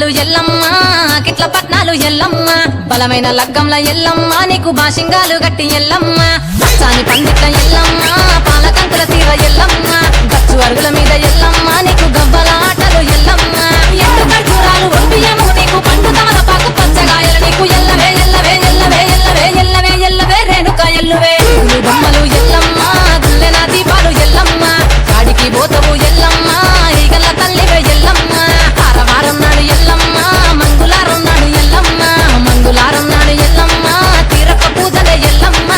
కుండలు ఎల్లమ్మ కిట్ల పట్నాలు ఎల్లమ్మ బలమైన లగ్గంల ఎల్లమ్మ నీకు బాషింగాలు గట్టి ఎల్లమ్మ పచ్చాని పందిట్ల ఎల్లమ్మ పాలకంకుల తీర ఎల్లమ్మ గచ్చు అరుగుల మీద ఎల్లమ్మ నీకు గవ్వల ఆటలు ఎల్లమ్మ ఎండు ఖర్జూరాలు ఒంటియము నీకు పండు తమలపాకు పచ్చగాయలు నీకు ఎల్లవే ఎల్లవే ఎల్లవే ఎల్లవే ఎల్లవే ఎల్లవే రేణుక ఎల్లువే బొమ్మలు ఎల్లమ్మ గుల్లెన దీపాలు ఎల్లమ్మ కాడికి పోతవు ఎల్లమ్మ ఈగల తల్లివే ఎల్లమ్మ వారం నాడు ఎల్లమ్మ మంగుళారం నాడు ఎల్లమ్మ మంగుళారం నాడు ఎల్లమ్మ తీరక పూజలే ఎల్లమ్మ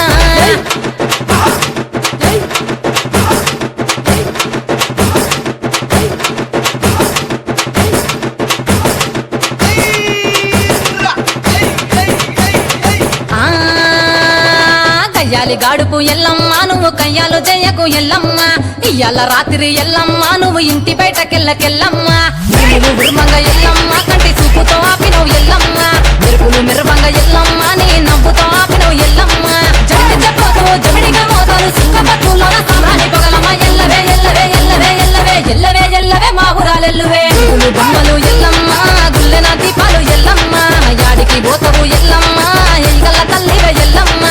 కయ్యాలి గాడుపు ఎల్లమ్మ నువ్వు కయ్యాలు చెయ్యకు ఎల్లమ్మ ఇయ్యాల రాత్రి ఎల్లమ్మ నువ్వు ఇంటి బయటకెళ్ళకెళ్ళమ్మ మెరుపులు విరుమంగ ఎల్లమ్మ కంటి చూపుతో ఆపినవు ఎల్లమ్మ మెరుపులు మిరవంగ ఎల్లమ్మ నీ నవ్వుతో ఆపినవు ఎల్లమ్మ జడికి చెప్పకు జమిడిగా మోతాలు సుక్కపట్టులోన సామ్రాణి పొగలమ్మ ఎల్లవే ఎల్లవే ఎల్లవే ఎల్లవే ఎల్లవే ఎల్లవే మా ఊరాలెల్లువే బొమ్మలు ఎల్లమ్మ గుల్లెన దీపాలు ఎల్లమ్మ యాడికి పోతవు ఎల్లమ్మ ఈగల తల్లివే ఎల్లమ్మ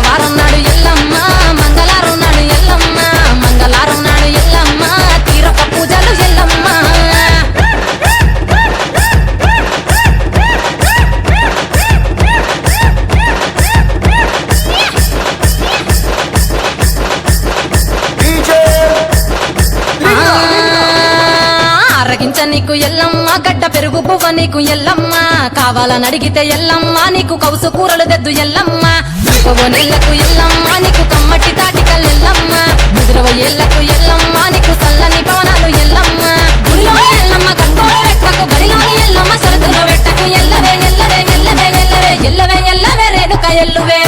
వారం నాడు ఎల్లమ్మ మంగళారం నాడు ఎల్లమ్మ మంగళారం నాడు ఎల్లమ్మ తీరక పూజలు ఎల్లమ్మ అరగించ నీకు ఎల్లమ్మ గడ్డ పెరుగు పువ్వ నీకు ఎల్లమ్మ కావాలని అడిగితే ఎల్లమ్మ నీకు కౌసు కూరలు దెద్దు ఎల్లమ్మ నెల్లకు ఎల్లమ్మ నీకు కమ్మటి తాటికల్ ఎల్లమ్మ ముదిరవ ఏళ్లకు ఎల్లమ్మ నీకు చల్లని పవనాలు ఎల్లమ్మ గుడిలో ఎల్లమ్మ గంటోడ వెట్టకు గడిలోని ఎల్లమ్మ శరతుల వెట్టకు ఎల్లవే ఎల్లవే ఎల్లవే ఎల్లవే ఎల్లవే ఎల్లవే రేణుక ఎల్లువే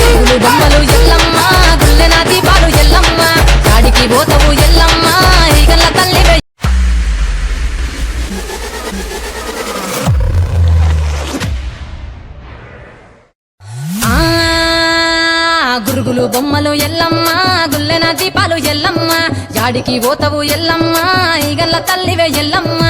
బొమ్మలు ఎల్లమ్మ గుల్లెన దీపాలు ఎల్లమ్మ కాడికి పోతవు ఎల్లమ్మ ఈగల తల్లివే గురుగులు బొమ్మలు ఎల్లమ్మ గుల్లెన దీపాలు ఎల్లమ్మ యాడికి పోతవు ఎల్లమ్మ ఈగల్ల తల్లివే ఎల్లమ్మ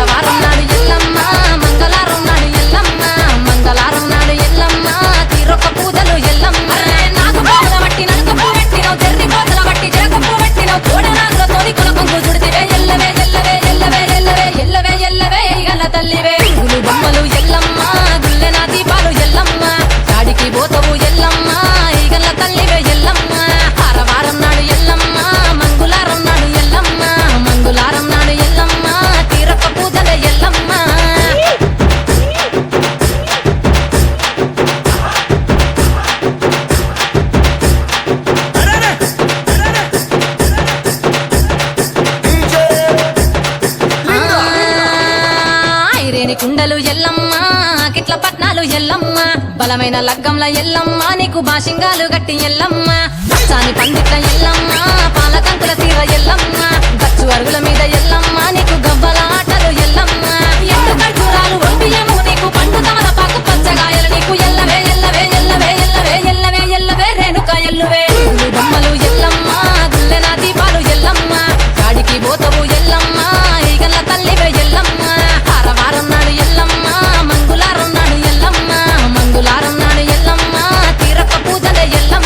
వారం నాడు ఎల్లమ్మ మంగళారం నాడు ఎల్లమ్మ మంగళారం నాడు ఎల్లమ్మ తీరొక్క పూజలు ఎల్లమ్మ నాకు పూల బట్టి నలుక పూ పెట్టినవు జర్రి పోతల బట్టి జరక పూ పెట్టినవు కోడ నాగులతోని కులకొంగు చుడితివే ఎల్లవే ఎల్లవే ఎల్లవే ఎల్లవే ఎల్లవే ఎల్లవే ఈగల్ల తల్లివే గురుగులు బొమ్మలు ఎల్లమ్మ గుల్లెన దీపాలు ఎల్లమ్మ యాడికి పోతవు ఎల్లమ్మ ఈగల్ల తల్లివే ఎల్లమ్మ వారం నాడు ఎల్లమ్మ మంగుళారం నాడు ఎల్లమ్మ మంగుళారం నాడు ఎల్లమ్మ తీరక పూజలే ఎల్లమ్మ ఐరేని కుండలు ఎల్లమ్మ కిట్ల పట్నాలు ఎల్లమ్మ బలమైన లగ్గంల ఎల్లమ్మ నీకు బాషింగాలు గట్టి ఎల్లమ్మ పచ్చాని పందిట్ల ఎల్లమ్మ పాలకంకుల తీర ఎల్లమ్మ గచ్చు అరుగుల మీద ఎల్లమ్మ నీకు గవ్వల ఆటలు ఎల్లమ్మ ఎండు ఖర్జూరాలు ఒంటియము నీకు పండు తమలపాకు పచ్చగాయలు నీకు ఎల్లవే ఎల్లవే ఎల్లవే ఎల్లవే ఎల్లవే ఎల్లవే రేణుక ఎల్లువే బొమ్మలు ఎల్లమ్మ గుల్లెన దీపాలు ఎల్లమ్మ కాడికి పోతవు ఎల్లమ్మ ఈగల తల్లివే ఎల్లమ్మ వారం నాడు ఎల్లమ్మ మంగుళారం నాడు ఎల్లమ్మ మంగుళారం నాడు ఎల్లమ్మ తీరక పూజలే ఎల్లమ్మ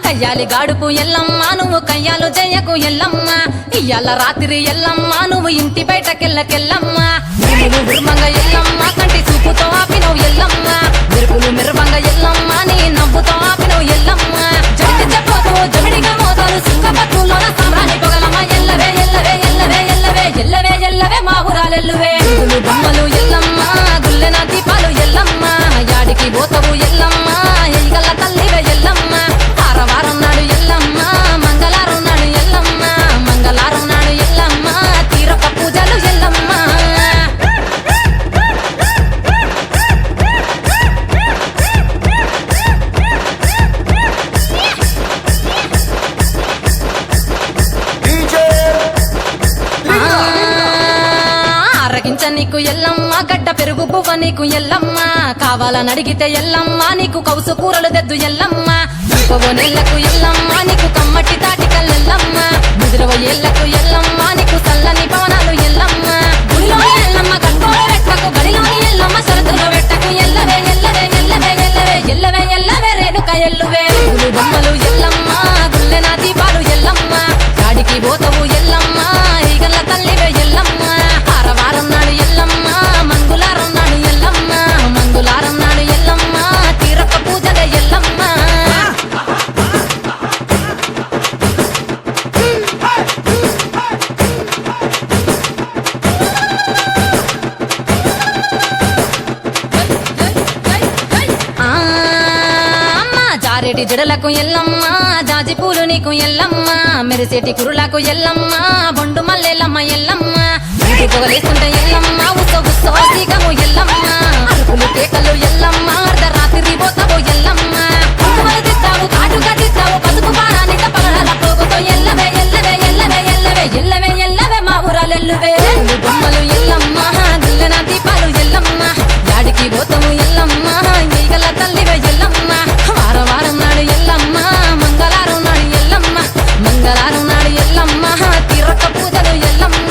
కయ్యాలి గాడుపు ఎల్లమ్మ నువ్వు కయ్యాలు చెయ్యకు ఎల్లమ్మ ఇయ్యాల రాత్రి ఎల్లమ్మ నువ్వు ఇంటి బయటకెళ్ళకెళ్ళమ్మ మెరుపులు విరుమంగ ఎల్లమ్మ కంటి చూపుతో ఆపినవు ఎల్లమ్మ మెరుపులు మిరవంగ ఎల్లమ్మ నీ నవ్వుతో ఆపినవు ఎల్లమ్మ జడికి చెప్పకు జమిడిగా మోతాలు సుక్కపట్టులోన సామ్రాణి పొగలమ్మ ఎల్లవే ఎల్లవే ఎల్లవే ఎల్లవే ఎల్లవే ఎల్లవే మా ఊరాలెల్లువే బొమ్మలు ఎల్లమ్మ గుల్లెన దీపాలు ఎల్లమ్మ యాడికి పోతవు ఎల్లమ్మ ఈగల తల్లివే ఎల్లమ్మ వారం నాడు ఎల్లమ్మ మంగళారం నాడు ఎల్లమ్మ మంగళారం నాడు ఎల్లమ్మ తీరొక్క పూజలు ఎల్లమ్మ నీకు ఎల్లమ్మ గడ్డ పెరుగు బువ్వ నీకు ఎల్లమ్మ కావాలని అడిగితే ఎల్లమ్మ నీకు కౌసు కూరలు తెద్దు ఎల్లమ్మ నెల్లకు ఎల్లమ్మ నీకు కమ్మటి తాటి కల్లెల్లమ్మ ముదిరవ ఏళ్లకు ఎల్లమ్మ నీకు చల్లని పవనాలు ఎల్లమ్మ గుడిలోని ఎల్లమ్మ గంటోల రెక్కకు గడిలోని ఎల్లమ్మ సరతులో వెట్టకు ఎల్లవే ఎల్లవే ఎల్లవే ఎల్లవే ఎల్లవే ఎల్లవే రేణుక ఎల్లువే గులు బొమ్మలు ఎల్లమ్మ గుల్లెన దీపాలు ఎల్లమ్మ గాడికి పోతవు ఎల్లమ్మ ఈగల్ల తల్లివే ఎల్లమ్మ ఆరవారం నాడు ఎల్లమ్మ మంగులారం నాడు ఎల్లమ్మ మంగులారం నాడు ఎల్లమ్మ తీరక పూజలే ఎల్లమ్మ జారెటి జడలకు ఎల్లమ్మ జాజి పూలు నీకు ఎల్లమ్మ మెరిసేటి కురులకు ఎల్లమ్మ బొండు మల్లెల్లమ్మ ఎల్లమ్మ ఇంటి పొగలేస్తుంటే ఎల్లమ్మ ఉత్సవము ఎల్లమ్మ అరుపులు కేకలు ఎల్లమ్మ అర్ధరాత్రి పోతావు ఎల్లమ్మ కుంకుమలు తిట్టావు కాటుగా తిట్టావు పసుపు పారానిక పగడాల పోగుతో ఎల్లవే ఎల్లవే ఎల్లవే ఎల్లవే ఎల్లవే ఎల్లవే మా ఊరాలెల్లువే బొమ్మలు ఎల్లమ్మ గుల్లెన దీపాలు ఎల్లమ్మ గాడికి పోతావు ఎల్లమ్మ ఈగల తల్లివే ఎల్లమ్మ వారం నాడు ఎల్లమ్మ మంగళారం నాడు ఎల్లమ్మ మంగళారం నాడు ఎల్లమ్మ తీరక పూజలు ఎల్లమ్మ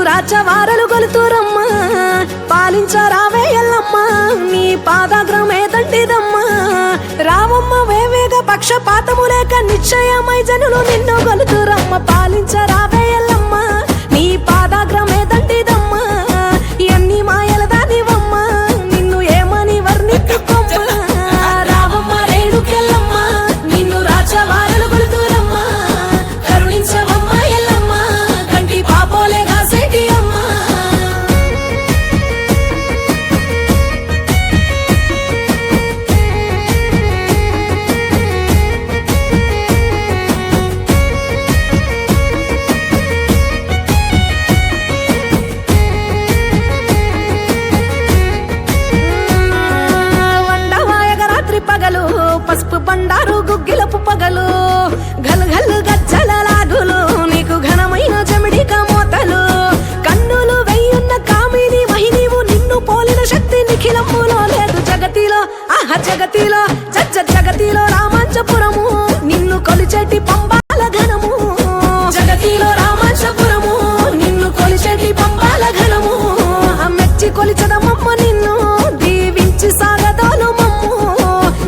రాచవారలు గొలుతురమ్మా పాలించరావే ఎల్లమ్మ నీ పాదాగ్రమే దండిదమ్మా రావమ్మ వేవేగ పక్షపాతము లేక నిశ్చయమై జనులు నిన్ను గొలుతురమ్మ పాలించరావే ఎల్లమ్మ నీ పాదాగ్రమే దండిదమ్మా ఎన్ని మాయల దానివమ్మ నిన్ను ఏమని వర్ణించుకోమ్మ రావమ్మ రేణుకెల్లమ్మ నిన్ను రాచవారలు గొలుతురమ్మా కరుణించవమ్మ ఎల్లమ్మ కంటి పాపోలే కాసేటి అమ్మ పగలు పసుపు బండారు గుగ్గిలపు పగలు గల్ గల్ గజ్జల లాగులు నీకు ఘనమైన జమిడిక మోతలు కన్నులు వెయ్యున్న కామిని మహినీవు నిన్ను పోలిన శక్తి నిఖిలములో లేదు జగతిలో ఆహ జగతిలో జగతిలో రామాంచపురము నిన్ను కొలిచెటి పంబాల ఘనము జగతిలో రామాంచపురము నిన్ను కొలిచెటి పంబాల ఘనము మెచ్చి కొలిచదమమ్మ నిన్ను దీవించి సాగదోలు మమ్ము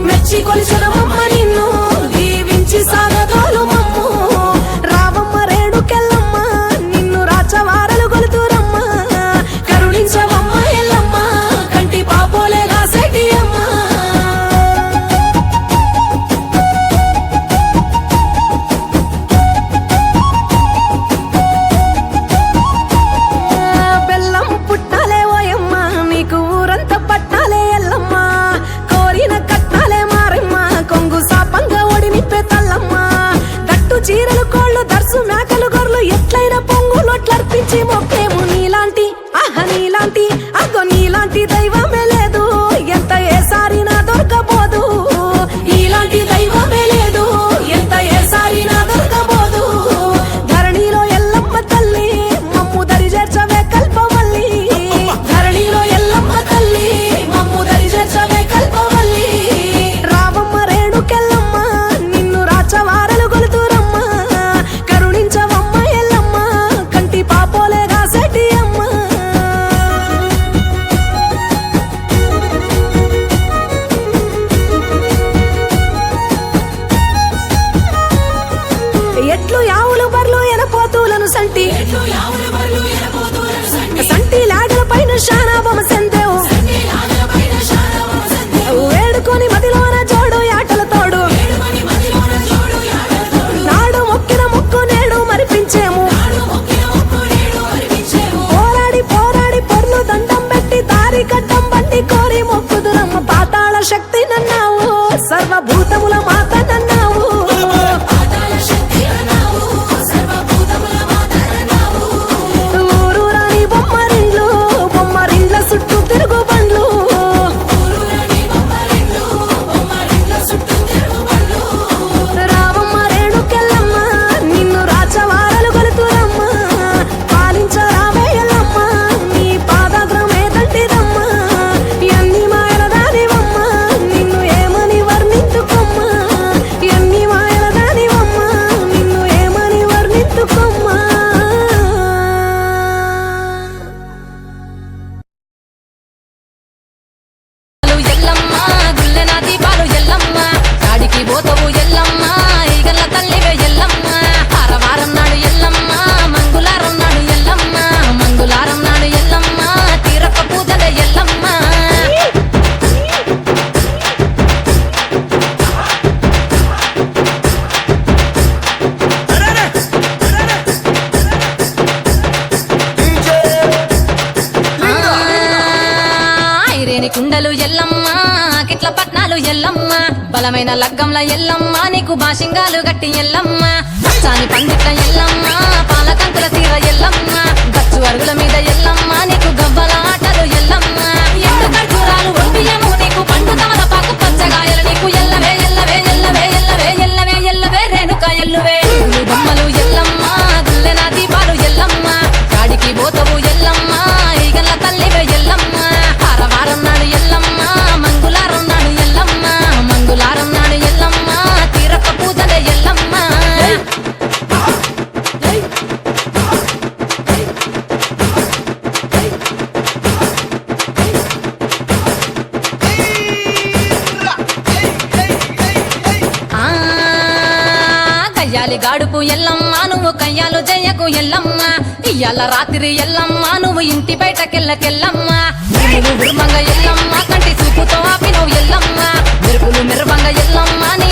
మెచ్చి కొలిచదమమ్మ నిన్ను దీవించి సాగదోలు మమ్ము రావమ్మ రేణుకెల్లమ్మ నిన్ను రాచవారలు గొలుతురమ్మ కరుణించవమ్మ ఎల్లమ్మ కంటి పాపోలే కాసేటి అమ్మ బెల్లం పుట్టాలే ఓయమ్మ నీకు ఊరంతా పట్టాలే ఎల్లమ్మ కోరిన కట్టాలే మారమ్మ కొంగు సాపంగా ఒడి నిప్పే తల్లమ్మ దట్టు చీరలు కోళ్ళు దర్సు మేకలు గొర్రెలు ఎట్లయిన పొంగులొట్లర్పించి మొక్కేము నీలాంటి ఆహ నీలాంటి అగ్గో నీలాంటి దైవమే లేదు ఎంత ఏసారినా దొరకబోదు ఇలాంటి దైవమే లేదు ఎంత ఏసారినా దొరకబోదు ధరణిలో ఎల్లమ్మ తల్లి మమ్ము దరి చేర్చవే కల్పవల్లి ధరణిలో ఎల్లమ్మ తల్లి మమ్ము దరి చేర్చవే కల్పవల్లి రావమ్మ రేణుకెల్లమ్మ నిన్ను రాచవారలు గొలుతురమ్మ కరుణించవమ్మ ఎల్లమ్మ కంటి పాపోలే కాసేటి అమ్మ ఎట్లు యావులు బర్లు ఎనపోతులను సంటి సంటి లాగల పైన శానాబొమ్మ సందేవు వేడుకొని మదిలోన జోడు ఆటల తోడు నాడు మొక్కిన మొక్కు నేడు మరిపించేము ఓల సర్వభూతముల మాతనన్నావు ఊరు రాని బొమ్మరిండ్లు బొమ్మరిండ్ల చుట్టూ తిరుగు బండ్లు రావమ్మ రేణుకెళ్ళమ్మ నిన్ను రాచవారలు కొలుతురమ్మ పాలించరావే ఎల్లమ్మ నీ పాదగ్రమే తంటిదమ్మ ఎన్ని మాయల దానివమ్మ నిన్ను ఏమని వర్ణించుకోమ్మ ఎన్ని మాయల దానివమ్మ నిన్ను ఏమని వర్ణించుకోమ్మ ఎల్లమ్మ గుల్లెన దీపాలు ఎల్లమ్మ చాడికి పోతవు ఎల్లమ్మ ఈగల్ల తల్లివే ఎల్లమ్మ వారం నాడు ఎల్లమ్మ మంగుళారం నాడు ఎల్లమ్మ మంగుళారం నాడు ఎల్లమ్మ తీరప్ప పూజలే ఎల్లమ్మ ఐరేని కుండలు ఎల్లమ్మ కిట్ల పట్నాలు ఎల్లమ్మ బలమైన లగ్గంల ఎల్లమ్మ నీకు బాషింగాలు గట్టి ఎల్లమ్మ పచ్చాని పందిట్ల ఎల్లమ్మ పాలకంకుల తీర ఎల్లమ్మ గచ్చు అరుగుల మీద ఎల్లమ్మ నీకు గవ్వల ఆటలు ఎల్లమ్మ ఎండు ఖర్జూరాలు ఒంటియము నీకు పండు తమలపాకు పచ్చగాయలు నీకు ఎల్లవే ఎల్లవే ఎల్లవే ఎల్లవే ఎల్లవే ఎల్లవే రేణుక ఎల్లువే గుళ్ళు బొమ్మలు ఎల్లమ్మ గుల్లెన దీపాలు ఎల్లమ్మ చాడికి పోతవు ఎల్లమ్మ ఈగల్ల తల్లివే ఎల్లమ్మ వారం నాడు ఎల్లమ్మ మంగుళారం నాడు ఎల్లమ్మ మంగుళారం నాడు ఎల్లమ్మ తీరప్ప పూజలే ఎల్లమ్మ ఆ కయ్యాలి గాడుపు ఎల్లమ్మ నువ్వు కయ్యాలు జయ్యకు ఎల్లమ్మ ఇయ్యాల రాత్రి ఎల్లమ్మ నువ్వు ఇంటి బయటకెళ్ళకెళ్ళమ్మ మెరుపులు విరుమంగ ఎల్లమ్మ కంటి చూపుతో ఆపినవు ఎల్లమ్మ మెరుపులు మిరవంగ ఎల్లమ్మ నీ